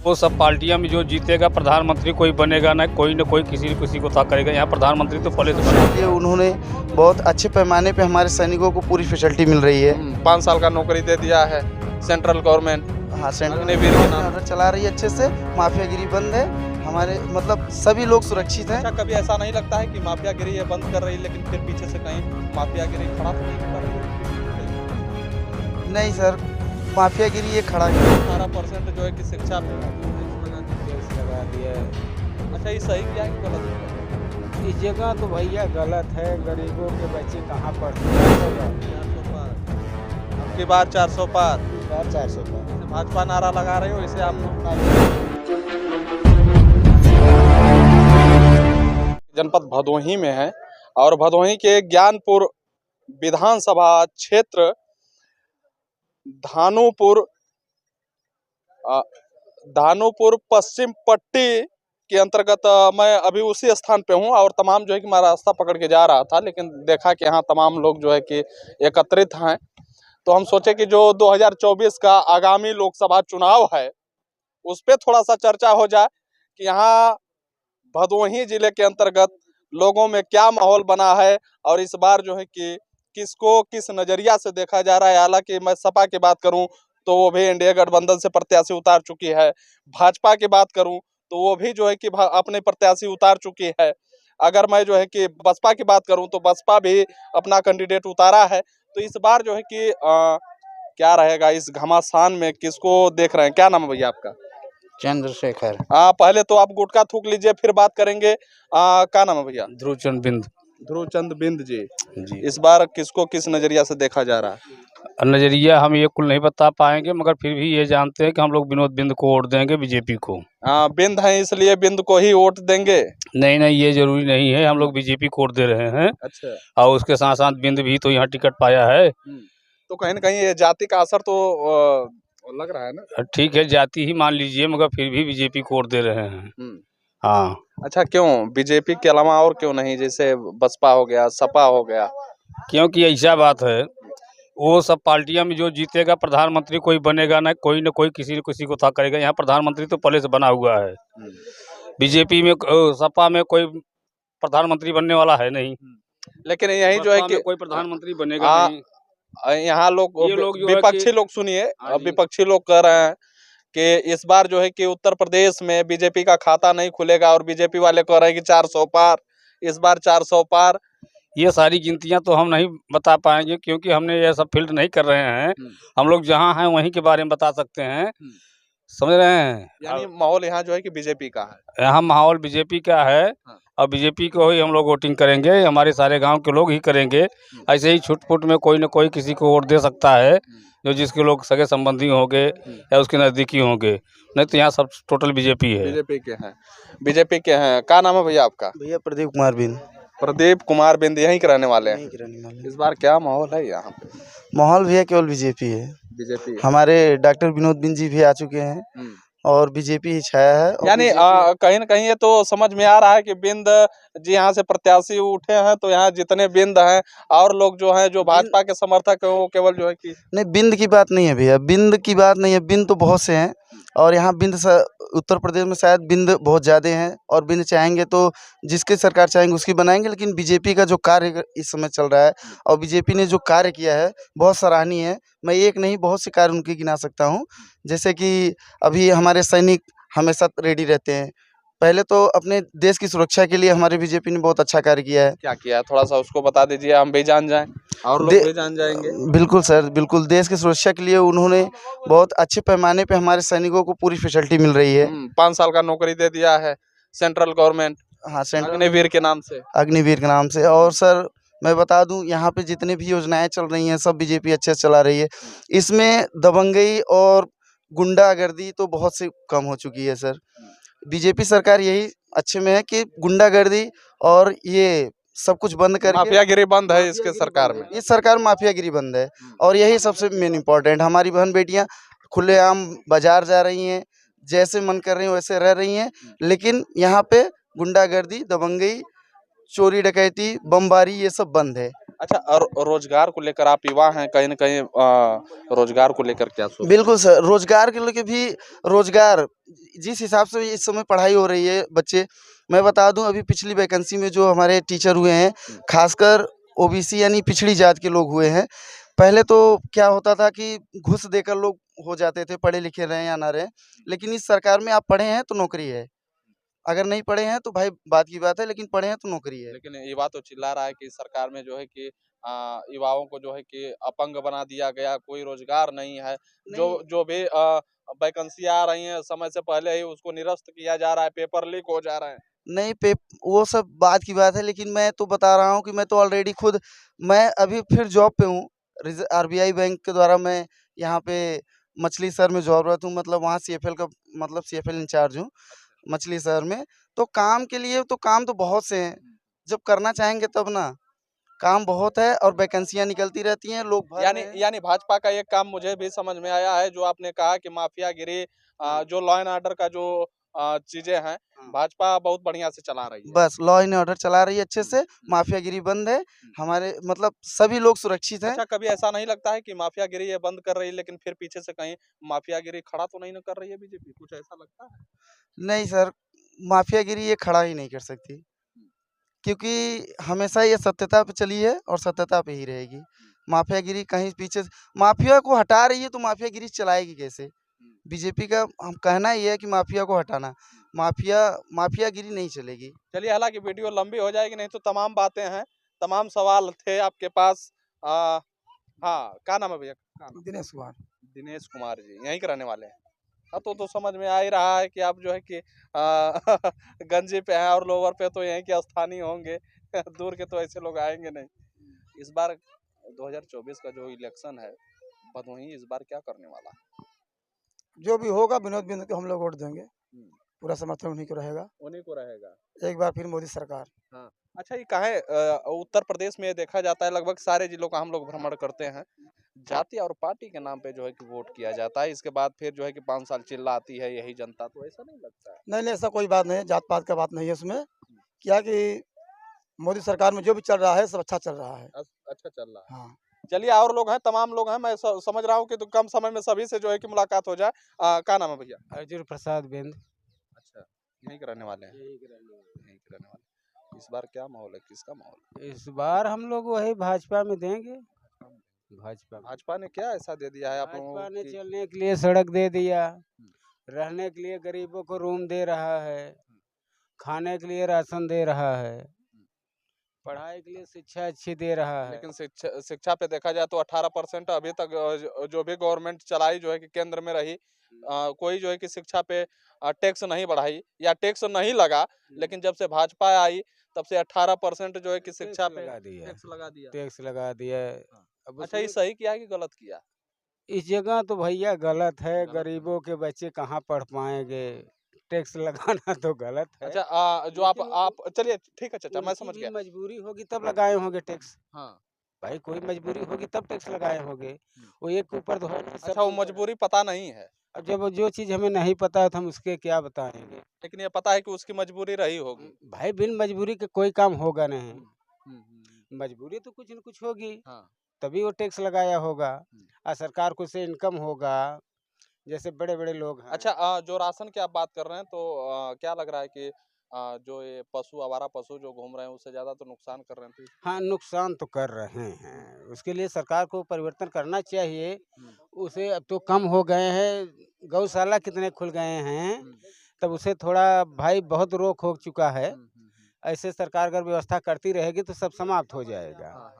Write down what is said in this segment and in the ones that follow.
वो सब पार्टियां में जो जीतेगा प्रधानमंत्री कोई बनेगा ना कोई किसी न किसी को था करेगा। यहाँ प्रधानमंत्री तो पहले से बना ये उन्होंने बहुत अच्छे पैमाने पे हमारे सैनिकों को पूरी फैसिलिटी मिल रही है। 5 साल का नौकरी दे दिया है सेंट्रल गवर्नमेंट। हाँ, सेंट्रल अग्निवीर के नाम गवर्नमेंट चला रही है अच्छे से, माफियागिरी बंद है, हमारे मतलब सभी लोग सुरक्षित हैं। अच्छा, कभी ऐसा नहीं लगता है कि माफियागिरी ये बंद कर रही है लेकिन फिर पीछे से कहीं माफियागिरी खड़ा तो नहीं कर रही? नहीं सर, माफियागिरी ये खड़ा है। 18% जो है कि शिक्षा पे लगा दिया है। अच्छा, ये सही क्या है कि गलत है? इस जगह तो भैया गलत है, गरीबों के बच्चे कहाँ पढ़ते 400 पार। अब की बार 400 पार। हैं। 400 का भाजपा नारा लगा रहे हो, इसे आप जनपद भदोही में है और भदोही के ज्ञानपुर विधानसभा क्षेत्र धानुपुर पश्चिम पट्टी के अंतर्गत मैं अभी उसी स्थान पे हूँ और तमाम जो है कि मैं रास्ता पकड़ के जा रहा था, लेकिन देखा कि यहाँ तमाम लोग जो है कि एकत्रित हैं। तो हम सोचे कि जो 2024 का आगामी लोकसभा चुनाव है उस पर थोड़ा सा चर्चा हो जाए कि यहाँ भदोही जिले के अंतर्गत लोगों में क्या माहौल बना है और इस बार जो है कि किसको किस नजरिया से देखा जा रहा है। हालांकि मैं सपा की बात करूं तो वो भी एनडीए गठबंधन से प्रत्याशी उतार चुकी है, भाजपा की बात करूं तो वो भी जो है कि अपने प्रत्याशी उतार चुकी है। अगर मैं जो है कि बसपा की बात करूं तो बसपा भी अपना कैंडिडेट उतारा है। तो इस बार जो है कि क्या रहेगा इस घमासान में, किसको देख रहे हैं? क्या नाम है भैया आपका? चंद्रशेखर। पहले तो आप गुटखा थूक लीजिए फिर बात करेंगे। क्या नाम है भैया? ध्रुवचंद बिंद ध्रुवचंद बिंद जी। जी। इस बार किसको किस नजरिया से देखा जा रहा है? नजरिया हम ये कुल नहीं बता पाएंगे, मगर फिर भी ये जानते हैं कि हम लोग विनोद बिंद को वोट देंगे, बीजेपी को। बिंद है इसलिए बिंद को ही वोट देंगे? नहीं, ये जरूरी नहीं है, हम लोग बीजेपी को वोट दे रहे हैं। अच्छा। और उसके साथ साथ बिंद भी तो यहाँ टिकट पाया है। तो कहीं ना कहीं ये जाति का असर तो लग रहा है ना? ठीक है, जाति ही मान लीजिए, मगर फिर भी बीजेपी को वोट दे रहे हैं। हाँ। अच्छा, क्यों बीजेपी के अलावा और क्यों नहीं? जैसे बसपा हो गया, सपा हो गया। क्योंकि ऐसा बात है, वो सब पार्टियां में जो जीतेगा प्रधानमंत्री कोई बनेगा ना कोई किसी न किसी को था करेगा। यहाँ प्रधानमंत्री तो पहले से बना हुआ है। बीजेपी में सपा में कोई प्रधानमंत्री बनने वाला है नहीं। लेकिन यही जो है कि कोई प्रधानमंत्री बनेगा नहीं। यहाँ लोग विपक्षी लोग सुनिए, विपक्षी लोग कह रहे हैं कि इस बार जो है कि उत्तर प्रदेश में बीजेपी का खाता नहीं खुलेगा और बीजेपी वाले कह रहे हैं कि 400 पार, इस बार 400 पार। ये सारी गिनतियां तो हम नहीं बता पाएंगे क्योंकि हमने ये सब फील्ड नहीं कर रहे हैं। हम लोग जहाँ हैं वहीं के बारे में बता सकते हैं, समझ रहे हैं। यानी माहौल यहाँ जो है कि बीजेपी का है। यहाँ माहौल बीजेपी का है और बीजेपी को ही हम लोग वोटिंग करेंगे, हमारे सारे गांव के लोग ही करेंगे। ऐसे ही छुटपुट में कोई न कोई किसी को वोट दे सकता है, जो जिसके लोग सगे संबंधी होंगे या उसके नज़दीकी होंगे। नहीं तो यहाँ सब टोटल बीजेपी है। बीजेपी के हैं। क्या नाम है भैया आपका? भैया प्रदीप कुमार बिंद। प्रदीप कुमार बिंद यहीं के रहने वाले हैं? यहीं के रहने वाले। इस बार क्या माहौल है यहाँ पे? माहौल भैया केवल बीजेपी है। बीजेपी। हमारे डॉक्टर विनोद बिंद जी भी आ चुके हैं और बीजेपी ही छाया है। यानी कहीं ना कहीं ये तो समझ में आ रहा है कि बिंद जी यहाँ से प्रत्याशी उठे हैं, तो यहाँ जितने बिंद हैं और लोग जो हैं जो भाजपा के समर्थक हैं वो केवल जो है कि नहीं, बिंद की बात नहीं है भैया, बिंद की बात नहीं है। बिंद तो बहुत से हैं और यहाँ बिंद उत्तर प्रदेश में शायद बिंद बहुत ज़्यादा हैं और बिंद चाहेंगे तो जिसकी सरकार चाहेंगे उसकी बनाएंगे। लेकिन बीजेपी का जो कार्य इस समय चल रहा है और बीजेपी ने जो कार्य किया है बहुत सराहनीय है। मैं एक नहीं बहुत से कार्य उनके गिना सकता हूँ। जैसे कि अभी हमारे सैनिक हमेशा रेडी रहते हैं। पहले तो अपने देश की सुरक्षा के लिए हमारे बीजेपी ने बहुत अच्छा कार्य किया है। क्या किया है थोड़ा सा उसको बता दीजिए, हम भी जान जाएं और लोग भी जान जाएंगे। बिल्कुल सर, बिल्कुल। देश की सुरक्षा के लिए उन्होंने बहुत अच्छे पैमाने पे हमारे सैनिकों को पूरी फैसिलिटी मिल रही है। 5 साल का नौकरी दे दिया है सेंट्रल गवर्नमेंट। हाँ, सेंट्रल अग्निवीर के नाम से। अग्निवीर के नाम से। और सर मैं बता दूं, यहाँ पे जितने भी योजनाएं चल रही हैं सब बीजेपी अच्छे से चला रही है। इसमें दबंगई और गुंडागर्दी तो बहुत से कम हो चुकी है सर। बीजेपी सरकार यही अच्छे में है कि गुंडागर्दी और ये सब कुछ बंद करके माफियागिरी बंद है इसके सरकार में। इस सरकार माफियागिरी बंद है और यही सबसे मेन इम्पोर्टेंट। हमारी बहन बेटियां खुलेआम बाजार जा रही हैं, जैसे मन कर रही हैं वैसे रह रही हैं। लेकिन यहाँ पे गुंडागर्दी, दबंगई, चोरी डकैती, बमबारी ये सब बंद है। अच्छा, और रोजगार को लेकर आप युवा हैं, कहीं न कहीं रोजगार को लेकर क्या सोचते हैं? बिल्कुल सर, रोज़गार के लेके भी रोज़गार जिस हिसाब से इस समय पढ़ाई हो रही है बच्चे, मैं बता दूँ अभी पिछली वैकेंसी में जो हमारे टीचर हुए हैं, ख़ासकर ओबीसी यानी पिछड़ी जात के लोग हुए हैं। पहले तो क्या होता था कि घूस देकर लोग हो जाते थे, पढ़े लिखे रहें या ना रहें, लेकिन इस सरकार में आप पढ़े हैं तो नौकरी है, अगर नहीं पढ़े हैं तो भाई बात की बात है, लेकिन पढ़े हैं तो नौकरी है। लेकिन युवा तो चिल्ला रहा है कि सरकार में जो है कि युवाओं को जो है कि अपंग बना दिया गया, कोई रोजगार नहीं है। जो नहीं, जो भी वैकेंसी आ रही हैं समय से पहले ही उसको निरस्त किया जा रहा है, पेपर लीक हो जा रहे हैं। नहीं पे वो सब बात की बात है, लेकिन मैं तो बता रहा हूँ कि मैं तो ऑलरेडी खुद मैं अभी फिर जॉब पे हूँ। आरबीआई बैंक के द्वारा मैं यहाँ पे मछली शहर में जॉबरत हूँ, मतलब वहाँ सीएफएल का मतलब सीएफएल इंचार्ज हूँ मछली शहर में। तो काम के लिए तो काम तो बहुत से हैं, जब करना चाहेंगे तब ना, काम बहुत है और वैकेंसियाँ निकलती रहती हैं, लोग भर यानी रहे हैं। यानी भाजपा का एक काम मुझे भी समझ में आया है, जो आपने कहा कि माफियागिरी, जो लॉ एंड ऑर्डर का जो चीजें हैं, हाँ। भाजपा बहुत बढ़िया से चला रही है। बस लॉ एंड ऑर्डर चला रही है अच्छे से, माफियागिरी बंद है, हमारे मतलब सभी लोग सुरक्षित हैं। अच्छा, कभी ऐसा नहीं लगता है कि माफियागिरी ये बंद कर रही है, लेकिन फिर पीछे से कहीं माफियागिरी खड़ा तो नहीं न कर रही है बीजेपी? कुछ ऐसा लगता है? नहीं सर, माफियागिरी ये खड़ा ही नहीं कर सकती, क्योंकि हमेशा ये सत्यता पे चली है और सत्यता पे ही रहेगी। माफियागिरी कहीं पीछे से माफिया को हटा रही है तो माफियागिरी चलाएगी कैसे? बीजेपी का हम कहना ये है कि माफिया को हटाना, माफियागिरी नहीं चलेगी। चलिए, हालांकि वीडियो लंबी हो जाएगी, नहीं तो तमाम बातें हैं, तमाम सवाल थे आपके पास। हाँ, क्या नाम है भैया? क्या नाम? दिनेश कुमार। दिनेश कुमार जी, यहीं के रहने वाले हैं। हाँ, तो समझ में आ ही रहा है कि आप जो है कि गंजी पे हैं और लोअर पे तो यहीं के स्थानीय होंगे। दूर के तो ऐसे लोग आएंगे नहीं। इस बार 2024 का जो इलेक्शन है, भदोही इस बार क्या करने वाला है? जो भी होगा विनोद बिंद को हम लोग वोट देंगे, हम्म, पूरा समर्थन उन्हीं को रहेगा। उन्हीं को रहेगा। एक बार फिर मोदी सरकार। हाँ। अच्छा, ये काहे उत्तर प्रदेश में देखा जाता है, लगभग सारे जिलों का हम लोग भ्रमण करते हैं, जाति और पार्टी के नाम पे जो है कि वोट किया जाता है, इसके बाद फिर जो है कि 5 साल चिल्लाती है यही जनता, तो ऐसा नहीं लगता है? नहीं नहीं, ऐसा कोई बात नहीं है, जात पात का बात नहीं है उसमें। क्या कि मोदी सरकार में जो भी चल रहा है सब अच्छा चल रहा है। अच्छा चल रहा है। हाँ। चलिए, और लोग हैं, तमाम लोग हैं, मैं समझ रहा हूँ कि तो कम समय में सभी से जो है कि मुलाकात हो जाए। क्या नाम है भैया? अर्जुन प्रसाद बिंद। अच्छा, यहीं के रहने वाले हैं? यहीं के रहने वाले। इस बार क्या माहौल है, किसका माहौल है? इस बार हम लोग वही भाजपा में देंगे। भाजपा में। भाजपा ने क्या ऐसा दे दिया है आप लोगों भाजपा ने की? चलने के लिए सड़क दे दिया, रहने के लिए गरीबों को रूम दे रहा है, खाने के लिए राशन दे रहा है, पढ़ाई के लिए शिक्षा अच्छी दे रहा है। लेकिन शिक्षा पे देखा जाए तो 18% अभी तक जो भी गवर्नमेंट चलाई जो है कि केंद्र में रही, कोई जो है कि शिक्षा पे टैक्स नहीं बढ़ाई या टैक्स नहीं लगा, लेकिन जब से भाजपा आई तब से 18% जो है कि शिक्षा पे लगा दिया, टैक्स लगा दिया। टैक्स लगा दिया। हाँ। अब अच्छा, ये उसमें सही किया है कि गलत किया? इस जगह तो भैया गलत है, गलत है। गरीबों के बच्चे कहाँ पढ़ पाएंगे, टैक्स लगाना तो गलत है। अच्छा, जो लेकिन आप चलिए, ठीक है चाचा, मैं उनकी समझ भी गया। मजबूरी होगी तब लगाए होंगे टैक्स। हाँ। भाई कोई मजबूरी होगी तब टैक्स लगाए होंगे, वो एक के ऊपर तो है नहीं, अच्छा, सबके वो ऊपर है। मजबूरी पता नहीं है, अब जब जो चीज़ हमें नहीं पता है तो हम उसके क्या बताएंगे। लेकिन ये पता है कि उसकी मजबूरी रही होगी। भाई बिन मजबूरी के कोई काम होगा नहीं, हम्म। मजबूरी तो कुछ न कुछ होगी, हाँ। तभी वो टैक्स लगाया होगा। हम्म। और सरकार को से इनकम होगा, जैसे बड़े बड़े लोग हैं। अच्छा, जो राशन की आप बात कर रहे हैं, तो क्या लग रहा है कि जो ये पशु, आवारा पशु जो घूम रहे हैं, उससे ज्यादा तो नुकसान कर रहे हैं, तो हाँ, नुकसान तो कर रहे हैं, उसके लिए सरकार को परिवर्तन करना चाहिए। उसे अब तो कम हो गए हैं, गौशाला कितने खुल गए हैं, तब उसे थोड़ा भाई बहुत रोक हो चुका है। ऐसे सरकार अगर व्यवस्था करती रहेगी तो सब समाप्त हो जाएगा।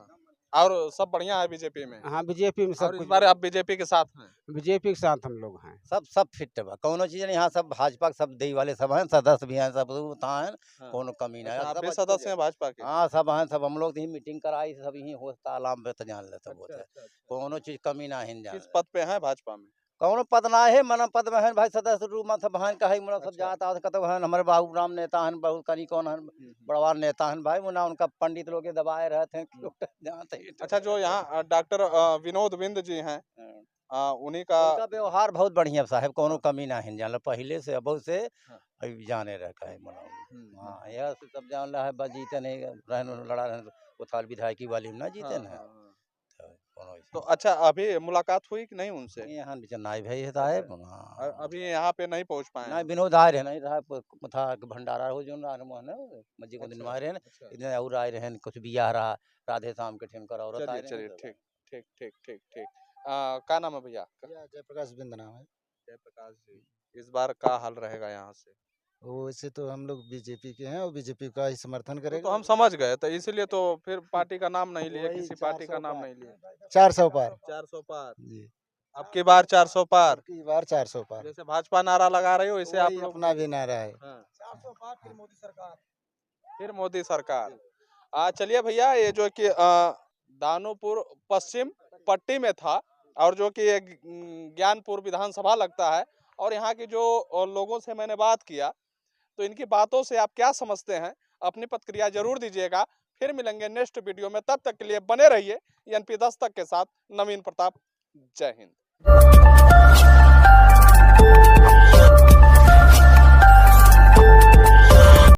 और सब बढ़िया है बीजेपी में? हाँ, बीजेपी में सब और इस कुछ, बार आप बीजेपी के साथ हैं? बीजेपी के साथ हम लोग हैं। सब फिट बा, कौनो चीज नहीं, यहाँ सब भाजपा के सब देई वाले सब हैं, सदस्य भी हैं, सब उतना है, हाँ। कोनो कमी नहीं अच्छा, है, आप सब भी अच्छे सदस्य हैं भाजपा के? हाँ सब हैं, सब हम लोग यही मीटिंग कराई, सब यही होता आलाम पे तो जान ले सब होता है, अच्छा। कोनो चीज कमी ना है जान किस पद पे हैं भाजपा में? कौनो पद ना है, मन पद में है भाई, सदस्य रूप में सब हैं, कहीं मुना सब अच्छा। जाता है, कतो हैं हमारे बाबू राम नेता हैं, बहुत कनी कौन हैं, बड़वा नेता हैं भाई, मुना उनका पंडित लोग के दबाए रहते हैं, जानते हैं। अच्छा, जो यहाँ डॉक्टर विनोद बिंद जी हैं, उन्हीं का उनका व्यवहार बहुत बढ़िया साहब, कोनो कमी ना है जान पहले से अब से हाँ। अभी जाने रखा है मनो। हाँ यह सब जान रहा है बस जीते नहीं रहन लड़ा रहन उथाल विधायकी वाली में ना जीते ना तो कोनो तो अच्छा अभी मुलाकात हुई कि नहीं उनसे? यहाँ नाई भाई साहब अभी यहाँ पे नहीं पहुँच पाए ना हैं। विनोद आए रहे नहीं रहा था भंडारा हो जो ना मस्जिद को दिन में आए रहे अच्छा। इतने और आए रहे कुछ बियाह रहा राधे शाम के ठेन कर औरत आए चलिए रहे ठीक ठीक ठीक ठीक ठीक। क्या नाम है भैया? जयप्रकाश बिंद नाम है। जयप्रकाश जी। इस बार का हाल रहेगा यहाँ से? वैसे तो हम लोग बीजेपी के हैं और बीजेपी का ही समर्थन तो हम समझ गए, तो इसीलिए तो फिर पार्टी का नाम नहीं लिए, वही किसी पार्टी का 400 नाम पार। नहीं लिए। 400 पार 400 पार। जी, अब की बार 400 पार। की बार 400 पार। जैसे भाजपा नारा लगा रही हो वैसे आप वही लोग अपना भी नारा है। हाँ। 400 पार फिर मोदी सरकार। फिर मोदी सरकार। चलिए भैया, ये जो कि दानोपुर पश्चिम पट्टी में था और जो कि ज्ञानपुर विधानसभा लगता है, और यहाँ की जो लोगों से मैंने बात किया तो इनकी बातों से आप क्या समझते हैं अपनी प्रतिक्रिया जरूर दीजिएगा। फिर मिलेंगे नेक्स्ट वीडियो में, तब तक के लिए बने रहिए NP 10 तक के साथ। नवीन प्रताप, जय हिंद।